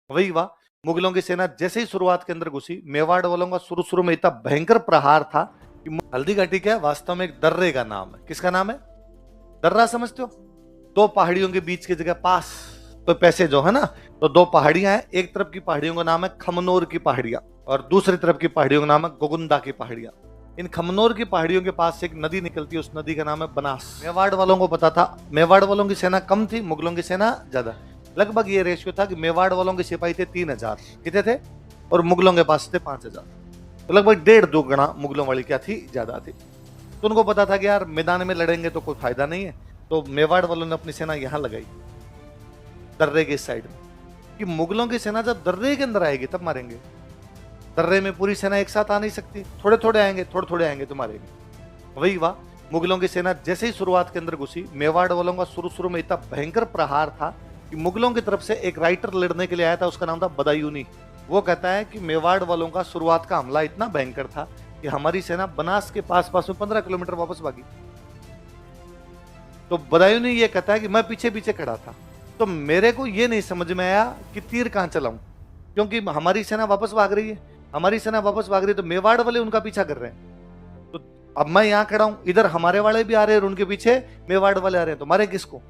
वही वाह, मुगलों की सेना जैसे ही शुरुआत के अंदर घुसी, मेवाड़ वालों का शुरू शुरू में इतना भयंकर प्रहार था कि हल्दी घाटी क्या है, वास्तव में एक दर्रे का नाम है। किसका नाम है? दर्रा, समझते हो? दो पहाड़ियों के बीच की जगह पास, तो पैसे जो है ना, तो दो पहाड़ियां हैं। एक तरफ की पहाड़ियों का नाम है खमनोर की पहाड़ियां और दूसरी तरफ की पहाड़ियों का नाम है गोगुंदा की पहाड़ियां। इन खमनोर की पहाड़ियों के पास से एक नदी निकलती है, उस नदी का नाम है बनास। मेवाड़ वालों को पता था, मेवाड़ वालों की सेना कम थी, मुगलों की सेना ज्यादा। लगभग ये रेशियो था कि मेवाड़ वालों के सिपाही थे 3000, कितने थे, और मुगलों के पास थे 5000। तो लगभग 1.5-2 गुना मुगलों वाली क्या थी, ज्यादा थी। तो उनको पता था कि यार मैदान में लड़ेंगे तो कोई फायदा नहीं है, तो मेवाड़ वालों ने अपनी सेना यहां लगाई, दर्रे के साइड में, कि मुगलों की सेना जब दर्रे के अंदर आएगी तब मारेंगे। दर्रे में पूरी सेना एक साथ आ नहीं सकती, थोड़े थोड़े आएंगे, थोड़े थोड़े आएंगे तो मारेंगे। वही वाह, मुगलों की सेना जैसे ही शुरुआत के अंदर घुसी, मेवाड़ वालों का शुरू शुरू में इतना भयंकर प्रहार था कि मुगलों की तरफ से एक राइटर लड़ने के लिए आया था, उसका नाम था बदायूनी। वो कहता है कि मेवाड़ वालों का शुरुआत का हमला इतना भयंकर था कि हमारी सेना बनास के पास पास में 15 किलोमीटर वापस भागी। तो बदायूनी ये कहता है कि मैं पीछे पीछे खड़ा था, तो मेरे को ये नहीं समझ में आया कि तीर कहां चलाऊं, क्योंकि हमारी सेना वापस भाग रही है, हमारी सेना वापस भाग रही है, तो मेवाड़ वाले उनका पीछा कर रहे हैं। तो अब मैं यहां खड़ा हूं, इधर हमारे वाले भी आ रहे हैं और उनके पीछे मेवाड़ वाले आ रहे हैं, तो मारे किसको?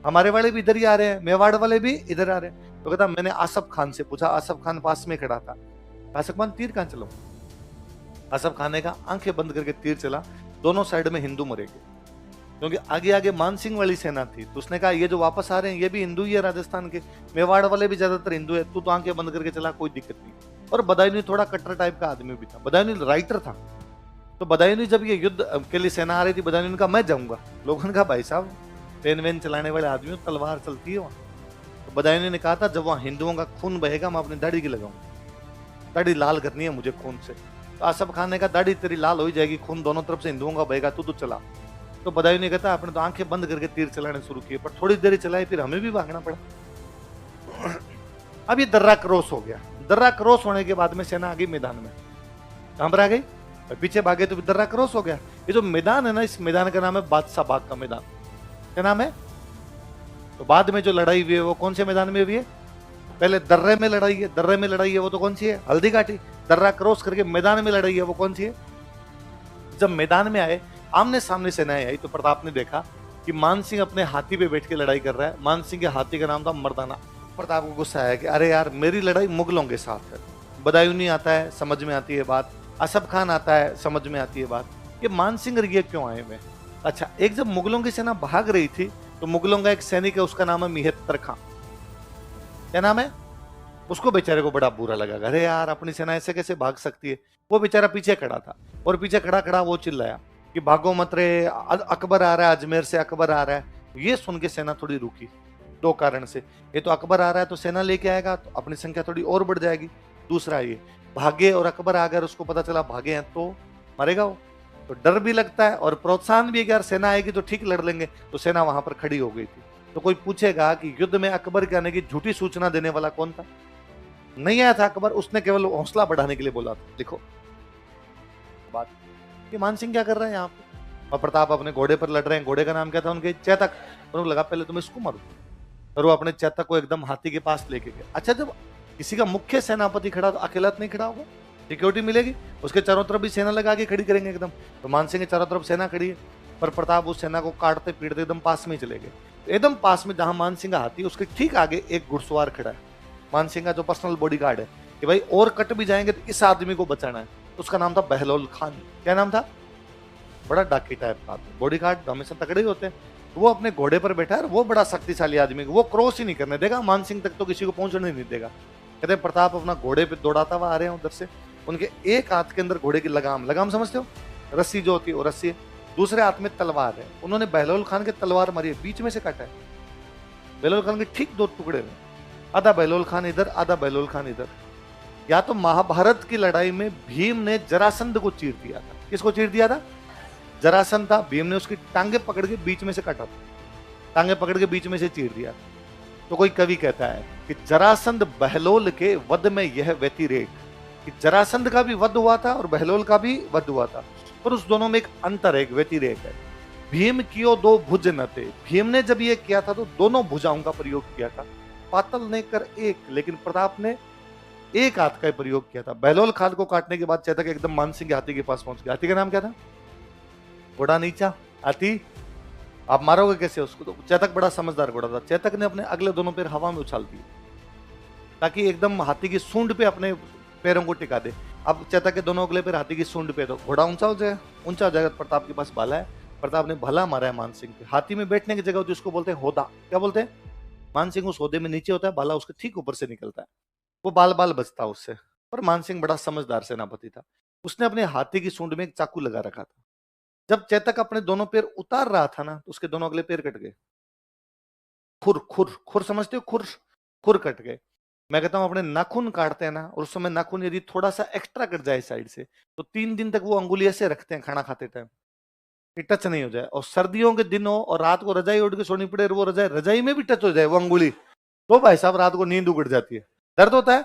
हमारे वाले भी इधर ही आ रहे हैं, मेवाड़ वाले भी इधर आ रहे हैं। तो कहता मैंने आसफ खान से पूछा, आसफ खान पास में खड़ा था, आसफ खान तीर कहां चलाऊं? आसफ खान ने कहा आंखें बंद करके तीर चला, दोनों साइड में हिंदू मरेंगे, क्योंकि आगे आगे मानसिंह वाली सेना थी। तो उसने कहा ये जो वापस आ रहे हैं ये भी हिंदू ही है, राजस्थान के मेवाड़ वाले भी ज्यादातर हिंदू है, तू तो आंखें बंद करके चला, कोई दिक्कत नहीं। और बदायूनी थोड़ा कट्टर टाइप का आदमी भी था, बदायूनी राइटर था। तो बदायूनी जब ये युद्ध के लिए सेना आ रही थी, बदायूनी ने कहा मैं जाऊंगा। लोगों ने कहा भाई साहब पेन वेन चलाने वाले आदमी, तलवार चलती है वहां। तो बदायूनी ने कहा था जब वहां हिंदुओं का खून बहेगा मैं अपनी दाढ़ी की लगाऊंगा, दाढ़ी लाल करनी है मुझे खून से। तो आसफ खान ने कहा दाढ़ी तेरी लाल हो जाएगी, खून दोनों तरफ से हिंदुओं का बहेगा, तू तो चला। तो बदायूं ने कहता आपने तो आंखें बंद करके तीर चलाने शुरू किए, पर थोड़ी देर चलाए फिर हमें भी भागना पड़ा। अब ये दर्रा क्रॉस हो गया, दर्रा क्रॉस होने के बाद में सेना आ गई मैदान में, कहां पर आ गई, पीछे भागे तो दर्रा क्रॉस हो गया। ये जो मैदान है ना, इस मैदान का नाम है बादशाह बाग का मैदान। क्या नाम है? तो बाद में जो लड़ाई हुई है वो कौन से मैदान में हुई है? पहले दर्रे में लड़ाई है, दर्रे में लड़ाई है वो तो कौन सी है? हल्दी घाटी। दर्रा क्रॉस करके मैदान में लड़ाई है वो कौन सी है? जब मैदान में आए, आमने सामने सेनाएं आई, तो प्रताप ने देखा कि मानसिंह अपने हाथी पे बैठ के लड़ाई कर रहा है। मानसिंह के हाथी का नाम था मर्दाना। प्रताप को गुस्सा आया कि अरे यार मेरी लड़ाई मुगलों के साथ है। बदायूनी आता है, समझ में आती है बात, असफ खान आता है, समझ में आती है बात, ये मानसिंह ये क्यों आए हुए? अच्छा, एक जब मुगलों की सेना भाग रही थी तो मुगलों का एक सैनिक है, उसका नाम है मिहत्तर खां। क्या नाम है? उसको बेचारे को बड़ा बुरा लगा, अरे यार अपनी सेना ऐसे कैसे भाग सकती है। वो बेचारा पीछे खड़ा था और पीछे खड़ा खड़ा वो चिल्लाया कि भागो मत रे, अकबर आ रहा है, अजमेर से अकबर आ रहा है। ये सुन के सेना थोड़ी रुकी, दो कारण से। ये तो अकबर आ रहा है तो सेना लेके आएगा तो अपनी संख्या थोड़ी और बढ़ जाएगी। दूसरा ये भागे और अकबर आ गया, उसको पता चला भागे हैं तो मरेगा वो, तो डर भी लगता है और प्रोत्साहन भी है कि यार सेना आएगी तो ठीक लड़ लेंगे। तो सेना वहां पर खड़ी हो गई थी। तो कोई पूछेगा कि युद्ध में अकबर के आने की झूठी सूचना देने वाला कौन था? नहीं आया था अकबर, उसने केवल हौसला बढ़ाने के लिए बोला था। देखो बात, कि मानसिंह क्या कर रहे हैं यहाँ पे, और प्रताप अपने घोड़े पर लड़ रहे हैं। घोड़े का नाम क्या था उनके? चैतक। उनको लगा पहले तुम इसको मारो, और वो अपने चैतक को एकदम हाथी के पास लेके गए। अच्छा, जब किसी का मुख्य सेनापति खड़ा तो अकेला नहीं खड़ा होगा, सिक्योरिटी मिलेगी, उसके चारों तरफ भी सेना लगा के खड़ी करेंगे एकदम। तो मानसिंह के चारों तरफ सेना खड़ी है, पर प्रताप उस सेना को काटते पीटते एकदम पास में ही चले गए। एकदम पास में जहां मानसिंह का हाथी, उसके ठीक आगे एक घुड़सवार खड़ा है, मानसिंह का जो पर्सनल बॉडीगार्ड है, कि भाई और कट भी जाएंगे तो इस आदमी को बचाना है। उसका नाम था बहलोल खान। क्या नाम था? बड़ा डाकी टाइप का बॉडीगार्ड, हमेशा तगड़े ही होते हैं। तो वो अपने घोड़े पर बैठा है, वो बड़ा शक्तिशाली आदमी, वो क्रॉस ही नहीं करने देगा, मानसिंह तक तो किसी को पहुंचने नहीं देगा। कहते प्रताप अपना घोड़े पे दौड़ाता हुआ आ रहे हैं उधर से, उनके एक हाथ के अंदर घोड़े की लगाम, लगाम समझते हो, रस्सी जो होती है वो रस्सी है, दूसरे हाथ में तलवार है। उन्होंने बहलोल खान के तलवार मारी है, बीच में से काटा है। बहलोल खान के ठीक दो टुकड़े में, आधा बहलोल खान इधर, आधा बहलोल खान इधर। या तो महाभारत की लड़ाई में भीम ने जरासंध को चीर दिया था। किसको चीर दिया था? जरासंध था, भीम ने उसकी टांगे पकड़ के बीच में से काटा था, टांगे पकड़ के बीच में से चीर दिया। तो कोई कवि कहता है कि जरासंध बहलोल के वध में यह व्यतिरेक, कि जरासंध का भी वध हुआ था और बहलोल का भी वध हुआ था, पर उस दोनों में एक अंतर है, एक व्यतिरेक है। भीम कियो दो भुज न थे, भीम ने जब ये किया था तो दोनों भुजाओं का प्रयोग किया था, पातल ने कर एक, लेकिन प्रताप ने एक हाथ का प्रयोग किया था। बहलोल खान को काटने के बाद चेतक एकदम मानसिंह के हाथी के पास पहुंच गया। हाथी का नाम क्या था? घोड़ा नीचा। हाथी, आप मारोगे कैसे उसको? तो चेतक बड़ा समझदार घोड़ा था। चेतक ने अपने अगले दोनों पैर हवा में उछाल दिए ताकि एकदम हाथी की सूंड पे अपने पैरों को टिका दे। अब चेतक के दोनों अगले पैर हाथी की सूंड पे, तो घोड़ा ऊंचा हो जाएगा, ऊंचा हो जाएगा। प्रताप के पास भाला है, प्रताप ने भला मारा है मानसिंह पे। हाथी में बैठने की जगह होती है, उसको बोलते हैं होदा। क्या बोलते हैं? मानसिंह उस होदे में नीचे होता है, भाला उसके ठीक ऊपर से निकलता है, वो बाल बाल बचता है उससे। पर मानसिंह बड़ा समझदार सेनापति था, उसने अपने हाथी की सूंड में एक चाकू लगा रखा था। जब चेतक अपने दोनों पैर उतार रहा था ना, तो उसके दोनों अगले पैर कट गए। खुर खुर खुर समझते हो? खुर खुर कट गए। मैं कहता हूं अपने नाखून काटते हैं ना, और उस समय नाखून यदि थोड़ा सा एक्स्ट्रा कट जाए साइड से, तो 3 दिन तक वो अंगुली ऐसे रखते हैं खाना खाते टाइम कि टच नहीं हो जाए। और सर्दियों के दिन हो और रात को रजाई उड़ के सोनी पड़े और वो रजाई रजाई में भी टच हो जाए वो अंगुली, तो भाई साहब रात को नींद उगड़ जाती है, दर्द होता है।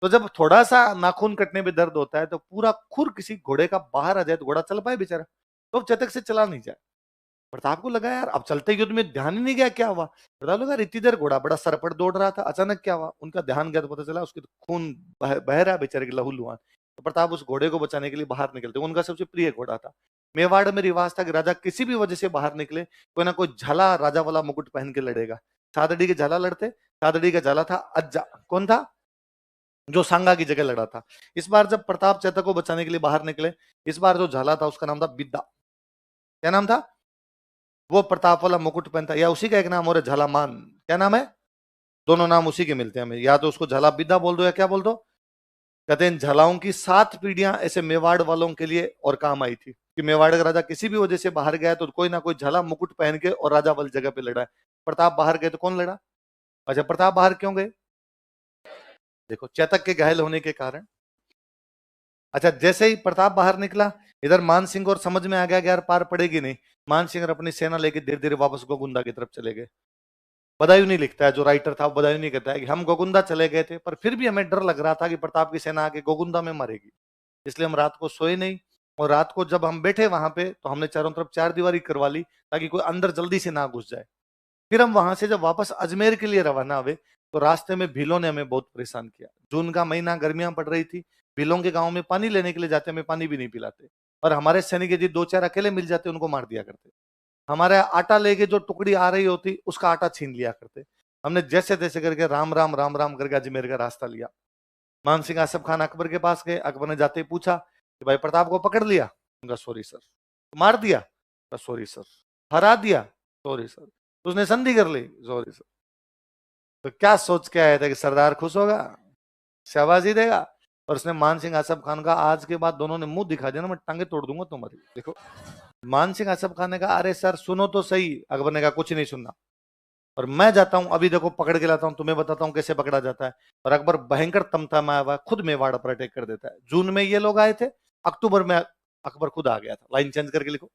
तो जब थोड़ा सा नाखून कटने में दर्द होता है, तो पूरा खुर किसी घोड़े का बाहर आ जाए तो घोड़ा चल पाए बेचारा? तो अब चेतक से चला नहीं जाए। प्रताप को लगा यार अब चलते युद्ध में ध्यान ही नहीं गया, क्या हुआ? प्रताप लगा इतनी देर घोड़ा बड़ा सरपट दौड़ रहा था, अचानक क्या हुआ? उनका ध्यान गया तो पता चला उसके खून बह रहा है बेचारे के लहू लुहान। तो प्रताप उस घोड़े को बचाने के लिए बाहर निकलते, उनका सबसे प्रिय घोड़ा था। मेवाड़ में रिवाज था कि राजा किसी भी वजह से बाहर निकले, कोई ना कोई झाला राजा वाला मुकुट पहन के लड़ेगा। सादड़ी के झाला लड़ते, सादड़ी का झाला था अज्जा। कौन था? जो सांगा की जगह लड़ा था। इस बार जब प्रताप चेतक को बचाने के लिए बाहर निकले, इस बार जो झाला था उसका नाम था बिद्दा। क्या नाम था? वो प्रताप वाला मुकुट पहनता, या उसी का एक नाम और है झालामान। क्या नाम है? दोनों नाम उसी के मिलते हैं हमें, या तो उसको झाला बिद्दा बोल दो या क्या बोल दो। कहते हैं झालाओं की 7 पीढ़ियां ऐसे मेवाड़ वालों के लिए और काम आई थी कि मेवाड़ का राजा किसी भी वजह से बाहर गया तो कोई ना कोई झाला मुकुट पहन के और राजा वाली जगह पे लड़ा है। प्रताप बाहर गए तो कौन लड़ा? अच्छा, प्रताप बाहर क्यों गए? देखो, चेतक के घायल होने के कारण। अच्छा, जैसे ही प्रताप बाहर निकला, इधर मान सिंह और समझ में आ गया कि यार पार पड़ेगी नहीं। मान सिंह अपनी सेना लेके धीरे धीरे वापस गोगुंदा की तरफ चले गए। बदायूं नहीं लिखता है, जो राइटर था वो बदायूं नहीं कहता है कि हम गोगुंदा चले गए थे, पर फिर भी हमें डर लग रहा था कि प्रताप की सेना आके गोगुंदा में मरेगी, इसलिए हम रात को सोए नहीं। और रात को जब हम बैठे वहां पे, तो हमने चारों तरफ चार दीवारी करवा ली ताकि कोई अंदर जल्दी से ना घुस जाए। फिर हम वहां से जब वापस अजमेर के लिए रवाना हुए, तो रास्ते में भीलों ने हमें बहुत परेशान किया। जून का महीना, गर्मियां पड़ रही थी। भीलों के गांव में पानी लेने के लिए जाते, हमें पानी भी नहीं पिलाते, और हमारे सैनिक यदि 2-4 अकेले मिल जाते उनको मार दिया करते। हमारे आटा लेके जो टुकड़ी आ रही होती उसका आटा छीन लिया करते। हमने जैसे तैसे करके राम राम राम राम करके अजमेर का रास्ता लिया। मान सिंह आसफ खान अकबर के पास गए। अकबर ने जाते ही पूछा कि भाई प्रताप को पकड़ लिया? उनका सॉरी सर। मार दिया? Sorry sir. हरा दिया? Sorry sir. उसने संधि कर ली? Sorry sir. तो क्या सोच के आया था कि सरदार खुश होगा, शाबाशी देगा? और उसने मान सिंह आसफ खान का, आज के बाद दोनों ने मुंह दिखा दिया ना, मैं टांगे तोड़ दूंगा तुम्हारी। देखो, मान सिंह आसफ खान ने कहा अरे सर सुनो तो सही। अकबर ने कहा कुछ नहीं सुनना, और मैं जाता हूं अभी, देखो पकड़ के लाता हूं, तुम्हें बताता हूं कैसे पकड़ा जाता है। और अकबर भयंकर तमतमाया हुआ खुद मेवाड़ पर अटैक कर देता है। जून में ये लोग आए थे, अक्टूबर में अकबर खुद आ गया था। लाइन चेंज करके लिखो।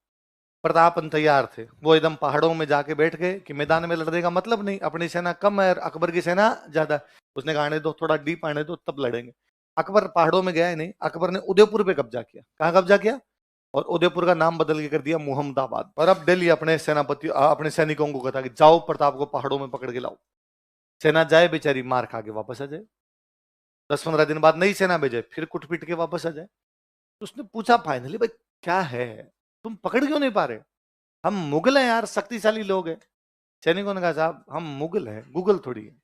प्रतापन तैयार थे, वो एकदम पहाड़ों में जाके बैठ गए कि मैदान में लड़ने का मतलब नहीं, अपनी सेना कम है और अकबर की सेना ज्यादा। उसने कहा आने दो, थोड़ा डीप आने दो, तब लड़ेंगे। अकबर पहाड़ों में गया ही नहीं, अकबर ने उदयपुर पे कब्जा किया। कहाँ कब्जा किया? और उदयपुर का नाम बदल के कर दिया मुहम्मदाबाद। और अब दिल्ली अपने सेनापति अपने सैनिकों को कहता कि जाओ प्रताप को पहाड़ों में पकड़ के लाओ। सेना जाए बेचारी, मार खा के वापस आ जाए। 10-15 दिन बाद नई सेना भेजे, फिर कुट पीट के वापस आ जाए। तो उसने पूछा फाइनली भाई क्या है, तुम पकड़ क्यों नहीं पा रहे? हम मुगल हैं यार, शक्तिशाली लोग हैं। सैनिकों ने कहा साहब हम मुगल हैं, गूगल थोड़ी है।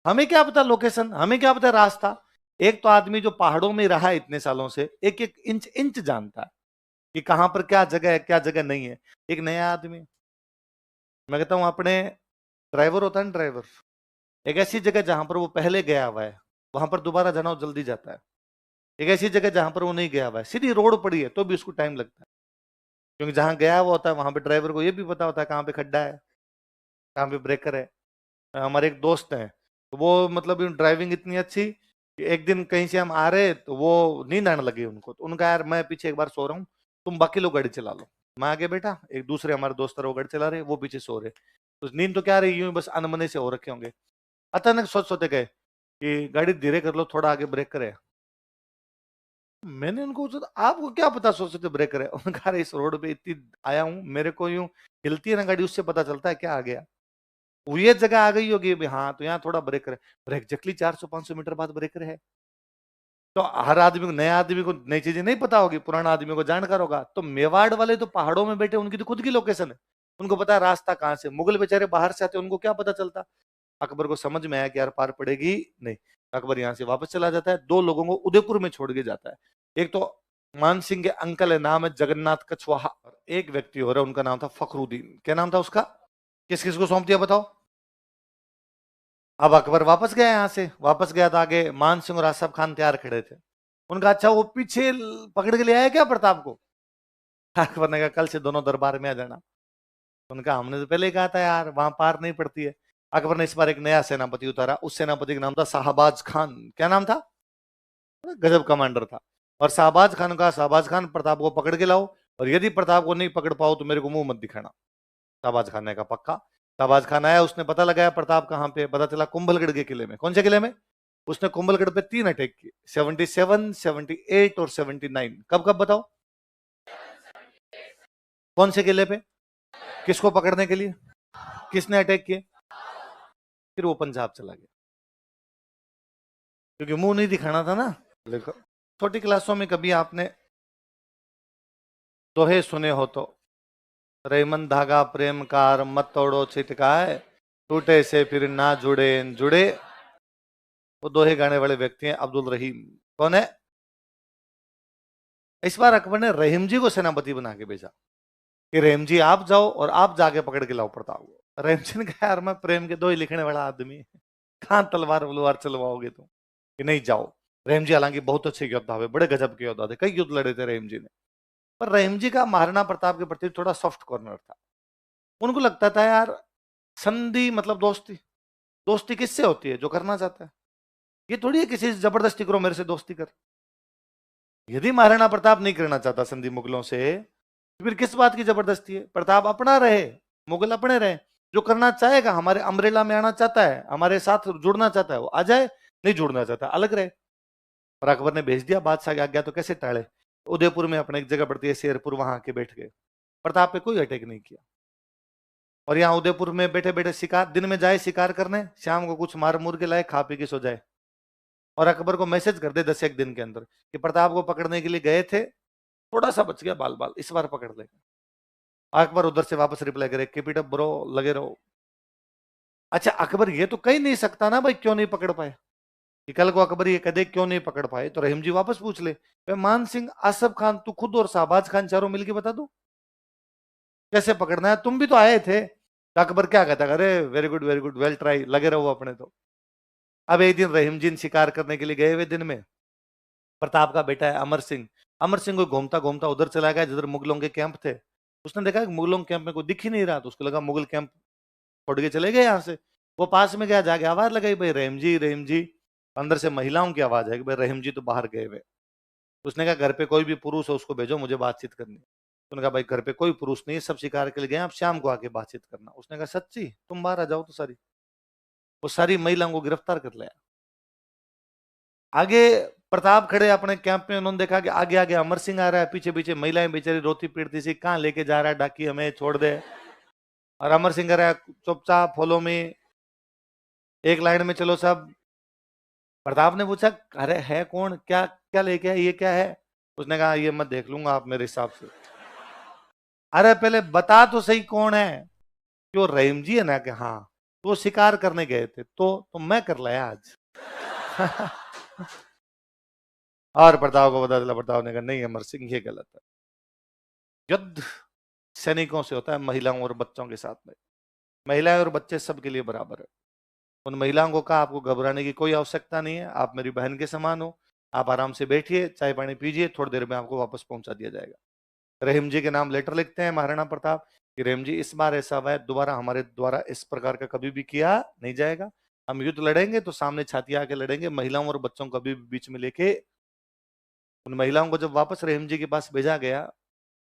हमें क्या पता लोकेशन, हमें क्या पता रास्ता। एक तो आदमी जो पहाड़ों में रहा है इतने सालों से, एक एक इंच इंच जानता है कि कहां पर क्या जगह है, क्या जगह नहीं है। एक नया आदमी, मैं कहता हूं अपने ड्राइवर होता है ना, ड्राइवर, एक ऐसी जगह जहां पर वो पहले गया हुआ है, वहां पर दोबारा जाना वो जल्दी जाता है। एक ऐसी जगह जहां पर वो नहीं गया हुआ है, सीधी रोड पड़ी है तो भी उसको टाइम लगता है, क्योंकि जहां गया हुआ होता है वहां पे ड्राइवर को ये भी पता होता है कहाँ पे खड्डा है, कहाँ पे ब्रेकर है। हमारे एक दोस्त हैं, तो वो मतलब ड्राइविंग इतनी अच्छी कि एक दिन कहीं से हम आ रहे तो वो नींद आने लगी उनको, तो उनका यार मैं पीछे एक बार सो रहा हूँ, तुम बाकी लोग गाड़ी चला लो। मैं आगे बैठा, एक दूसरे हमारे दोस्त वो गाड़ी चला रहे, वो पीछे सो रहे। तो नींद तो क्या आ रही, यूं ही बस अनमने से हो रखे होंगे। अचानक सोच सोते गए कि गाड़ी धीरे कर लो, थोड़ा आगे ब्रेक करे। मैंने उनको पूछा आपको क्या पता सोच सोते ब्रेक करे? उन्होंने कहा इस रोड पे इतनी आया हूँ, मेरे को यूं हिलती है ना गाड़ी, उससे पता चलता है क्या आ गया। ये जगह आ गई होगी, हाँ तो यहाँ थोड़ा ब्रेकर है, और एग्जैक्टली 400-500 मीटर बाद ब्रेकर है। तो हर आदमी को, नए आदमी को नई चीजें नहीं पता होगी, पुराना आदमी को जानकार होगा। तो मेवाड़ वाले तो पहाड़ों में बैठे, उनकी तो खुद की लोकेशन है, उनको पता है रास्ता कहाँ से। मुगल बेचारे बाहर से आते, उनको क्या पता चलता। अकबर को समझ में आया कि यार पार पड़ेगी नहीं। अकबर यहाँ से वापस चला जाता है, दो लोगों को उदयपुर में छोड़ के जाता है। एक तो मान सिंह के अंकल है, नाम है जगन्नाथ कछवाहा, और एक व्यक्ति हो रहा है, उनका नाम था फखरुद्दीन। क्या नाम था उसका? किस किस को सौंप दिया बताओ? अब अकबर वापस गया, यहाँ से वापस गया तो आगे मान सिंह और आसफ खान तैयार खड़े थे। उनका अच्छा वो पीछे पकड़ के ले आया क्या प्रताप को? अकबर ने कहा कल से दोनों दरबार में आ जाना। उनका हमने तो पहले ही कहा था यार, वहां पार नहीं पड़ती है। अकबर ने इस बार एक नया सेनापति उतारा, उस सेनापति का नाम था शाहबाज खान। क्या नाम था? गजब कमांडर था। और शाहबाज खान का, शाहबाज खान प्रताप को पकड़ के लाओ, और यदि प्रताप को नहीं पकड़ पाओ तो मेरे को मुंह मत दिखाना। शाहबाज खान ने कहा पक्का। शाहबाज खान आया, उसने पता लगाया प्रताप कहाँ पे, पता चला कुंभलगढ़ के किले में। कौन से किले में? उसने कुंभलगढ़ पे 3 अटैक किए, 77, 78 और 79। कब कब बताओ? कौन से किले पे? किसको पकड़ने के लिए? किसने अटैक किए? फिर वो पंजाब चला गया, क्योंकि मुंह नहीं दिखाना था ना। देखो, छोटी क्लासों में कभी आपने दोहे सुने हो तो, रेमन धागा प्रेम कार मत तोड़ो छिटकाए, टूटे से फिर ना जुड़े जुड़े। वो दोहे गाने वाले व्यक्ति हैं अब्दुल रहीम। कौन है? इस बार अकबर ने रहीम जी को सेनापति बना के भेजा कि रहीम जी आप जाओ और आप जाके पकड़ के लाओ प्रताप को। रहीम जी ने कहा यार मैं प्रेम के दोहे लिखने वाला आदमी, कहां तलवार वलवार चलवाओगे तुम, कि नहीं जाओ। रहीम जी हालांकि बहुत अच्छे योद्धा हुए, बड़े गजब के योद्धा थे, कई युद्ध लड़े थे रहीम जी ने। पर रहीम जी का महाराणा प्रताप के प्रति थोड़ा सॉफ्ट कॉर्नर था। उनको लगता था यार संधि मतलब दोस्ती, दोस्ती किससे होती है? जो करना चाहता है। ये थोड़ी है किसी से जबरदस्ती करो मेरे से दोस्ती कर। यदि महाराणा प्रताप नहीं करना चाहता संधि मुगलों से, तो फिर किस बात की जबरदस्ती है? प्रताप अपना रहे, मुगल अपने रहे। जो करना चाहेगा, हमारे अम्ब्रेला में आना चाहता है, हमारे साथ जुड़ना चाहता है, वो आ जाए, नहीं जुड़ना चाहता अलग रहे। और अकबर ने भेज दिया, बादशाह की आज्ञा तो कैसे टाले। उदयपुर में अपने एक जगह पड़ती है शेरपुर, वहां आके बैठ गए। प्रताप पे कोई अटैक नहीं किया। और यहाँ उदयपुर में बैठे बैठे शिकार, दिन में जाए शिकार करने, शाम को कुछ मार मुर के लाए, खा पी के सो जाए। और अकबर को मैसेज कर दे 10 एक दिन के अंदर कि प्रताप को पकड़ने के लिए गए थे, थोड़ा सा बच गया बाल बाल, इस बार पकड़ लेगा। अकबर उधर से वापस रिप्लाई करे, कीप इट अप ब्रो, लगे रहो। अच्छा अकबर ये तो कह नहीं सकता ना भाई क्यों नहीं पकड़ पाए, कि कल को अकबर ये कदे क्यों नहीं पकड़ पाए, तो रहीम जी वापस पूछ ले, मान सिंह, आसफ खान, तू खुद और शाहबाज खान चारों मिलके बता दो कैसे पकड़ना है, तुम भी तो आए थे। तो अकबर क्या कहता, अरे वेरी गुड वेल ट्राई, लगे रहो अपने। तो अब एक दिन रहीम जी शिकार करने के लिए गए हुए, दिन में प्रताप का बेटा है अमर सिंह, अमर सिंह को घूमता घूमता उधर चला गया जिधर मुगलों के कैंप थे। उसने देखा कि मुगलों के कैंप में कोई दिख ही नहीं रहा, तो उसको लगा मुगल कैंप छोड़ के चले गए यहाँ से। वो पास में गया, जाके आवाज लगाई, भाई रहीम जी रहीम जी। अंदर से महिलाओं की आवाज है कि भाई रहीम जी तो बाहर गए हुए। उसने कहा घर पे कोई भी पुरुष हो उसको भेजो, मुझे बातचीत करनी है। उसने कहा भाई घर पे कोई पुरुष नहीं है, सब शिकार के लिए गए, आप शाम को आके बातचीत करना। उसने कहा सच्ची, तुम बाहर आ जाओ तो सारी। वो सारी महिलाओं को गिरफ्तार कर लिया। आगे प्रताप खड़े अपने कैंप में, उन्होंने देखा कि आगे आगे अमर सिंह आ रहा है, पीछे पीछे महिलाएं बेचारी रोती पीटती सी, कहाँ लेके जा रहा है डाकी, हमें छोड़ दे। और अमर सिंह कह रहा है चुपचाप फॉलो में, एक लाइन में चलो सब। प्रताप ने पूछा अरे है कौन, क्या क्या लेके है, ये क्या है? उसने कहा ये मैं देख लूंगा आप मेरे हिसाब से। अरे पहले बता तो सही कौन है। जो रहीम जी है ना, कि हाँ तो शिकार करने गए थे, तो मैं कर लाया आज। और प्रताप को बता दिला, प्रताप ने कहा नहीं अमर सिंह ये गलत है। युद्ध सैनिकों से होता है, महिलाओं और बच्चों के साथ में। महिलाएं और बच्चे सबके लिए बराबर है। उन महिलाओं को कहा आपको घबराने की कोई आवश्यकता नहीं है, आप मेरी बहन के समान हो, आप आराम से बैठिए, चाय पानी पीजिए, थोड़ी देर में आपको वापस पहुंचा दिया जाएगा। रहीम जी के नाम लेटर लिखते हैं महाराणा प्रताप कि रहीम जी इस बार ऐसा हुआ है, दोबारा हमारे द्वारा इस प्रकार का कभी भी किया नहीं जाएगा। हम युद्ध लड़ेंगे तो सामने छाती आके लड़ेंगे, महिलाओं और बच्चों को कभी भी बीच में लेके। उन महिलाओं को जब वापस रहीम जी के पास भेजा गया,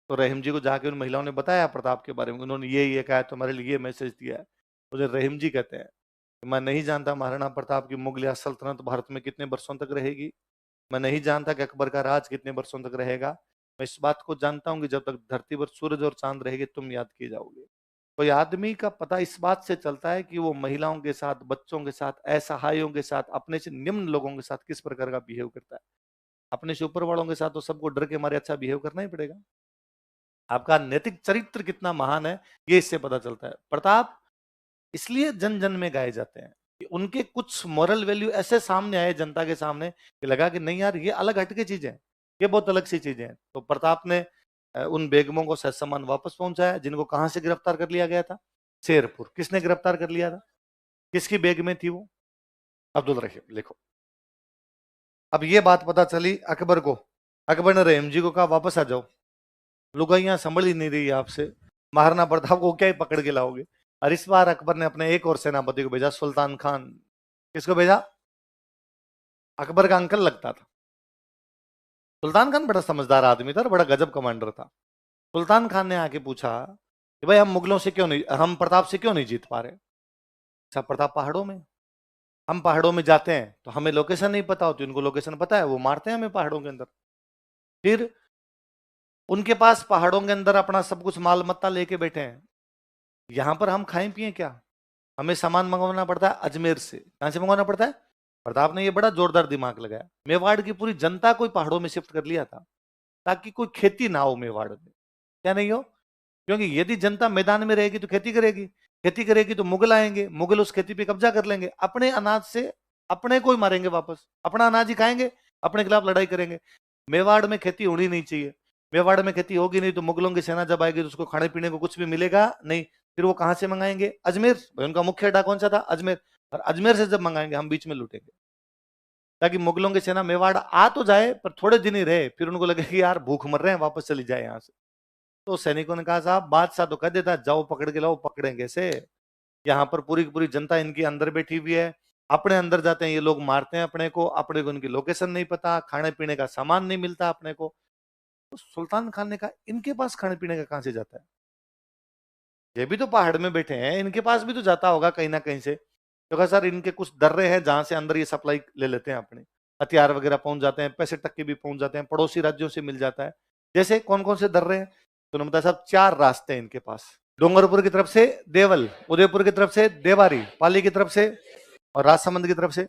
तो रहीम जी को जाके उन महिलाओं ने बताया प्रताप के बारे में, उन्होंने ये कहा, तुम्हारे लिए मैसेज दिया है। मुझे रहीम जी कहते हैं मैं नहीं जानता महाराणा प्रताप की मुगलिया सल्तनत भारत में कितने वर्षों तक रहेगी, मैं नहीं जानता कि अकबर का राज कितने वर्षों तक रहेगा। मैं इस बात को जानता हूं कि जब तक धरती पर सूरज और चांद रहेगी तुम याद किए जाओगे। कोई आदमी का पता इस बात से चलता है कि वो महिलाओं के साथ, बच्चों के साथ, असहायों के साथ, अपने से निम्न लोगों के साथ किस प्रकार का बिहेव करता है। अपने से ऊपर वालों के साथ तो सबको डर के मारे अच्छा बिहेव करना ही पड़ेगा। आपका नैतिक चरित्र कितना महान है, ये इससे पता चलता है। प्रताप इसलिए जन जन में गाए जाते हैं कि उनके कुछ मॉरल वैल्यू ऐसे सामने आए जनता के सामने कि लगा कि नहीं यार, ये अलग हटके चीजें हैं, ये बहुत अलग सी चीजें हैं। तो प्रताप ने उन बेगमों को सह सम्मान वापस पहुंचाया, जिनको कहां से गिरफ्तार कर लिया गया था? शेरपुर। किसने गिरफ्तार कर लिया था? किसकी बेग में थी वो? अब्दुल रहीम। लिखो। अब ये बात पता चली अकबर को। अकबर ने रहीम जी को कहा वापस आ जाओ, लुगाइयां संभल ही नहीं रही आपसे, महाराणा प्रताप को क्या ही पकड़ के लाओगे। और इस बार अकबर ने अपने एक और सेनापति को भेजा, सुल्तान खान। किसको भेजा? अकबर का अंकल लगता था। सुल्तान खान बड़ा समझदार आदमी था और बड़ा गजब कमांडर था। सुल्तान खान ने आके पूछा कि भाई, हम मुगलों से क्यों नहीं, हम प्रताप से क्यों नहीं जीत पा रहे? अच्छा, प्रताप पहाड़ों में, हम पहाड़ों में जाते हैं तो हमें लोकेशन नहीं पता होती, उनको लोकेशन पता है, वो मारते हैं हमें पहाड़ों के अंदर। फिर उनके पास पहाड़ों के अंदर अपना सब कुछ माल मत्ता लेके बैठे हैं, यहां पर हम खाएं पिए क्या? हमें सामान मंगवाना पड़ता है अजमेर से। कहां से मंगवाना पड़ता है? प्रताप ने ये बड़ा जोरदार दिमाग लगाया। मेवाड़ की पूरी जनता को पहाड़ों में शिफ्ट कर लिया था ताकि कोई खेती ना हो मेवाड़ में। क्या नहीं हो? क्योंकि यदि जनता मैदान में रहेगी तो खेती करेगी, खेती करेगी तो मुगल आएंगे, मुगल उस खेती पे कब्जा कर लेंगे, अपने अनाज से अपने को ही मारेंगे वापस, अपना अनाज ही खाएंगे, अपने खिलाफ लड़ाई करेंगे। मेवाड़ में खेती होनी नहीं चाहिए। मेवाड़ में खेती होगी नहीं तो मुगलों की सेना जब आएगी तो उसको खाने पीने को कुछ भी मिलेगा नहीं। फिर वो कहां से मंगाएंगे? अजमेर। भाई उनका मुख्य अड्डा कौन सा था? अजमेर। और अजमेर से जब मंगाएंगे हम बीच में लूटेंगे, ताकि मुगलों की सेना मेवाड़ आ तो जाए पर थोड़े दिन ही रहे, फिर उनको लगे कि यार भूख मर रहे हैं, वापस चली जाए यहां से। तो सैनिकों ने कहा साहब बादशाह तो कह देता जाओ पकड़ के लाओ, पकड़ेंगे से? यहाँ पर पूरी की पूरी जनता इनके अंदर बैठी हुई है, अपने अंदर जाते हैं ये लोग, मारते हैं अपने को उनकी लोकेशन नहीं पता, खाने पीने का सामान नहीं मिलता अपने को। तो सुल्तान खान ने कहा इनके पास खाने पीने का कहां से जाता है? ये भी तो पहाड़ में बैठे हैं, इनके पास भी तो जाता होगा कहीं ना कहीं से। तो कहा सर इनके कुछ दर्रे हैं जहां से अंदर ये सप्लाई ले लेते हैं अपने, हथियार वगैरह पहुंच जाते हैं, पैसे टक्के भी पहुंच जाते हैं, पड़ोसी राज्यों से मिल जाता है। जैसे कौन कौन से दर्रे हैं? तो उन्होंने बताया साहब 4 रास्ते हैं इनके पास। डोंगरपुर की तरफ से देवल, उदयपुर की तरफ से देवारी, पाली की तरफ से और राजसमंद की तरफ से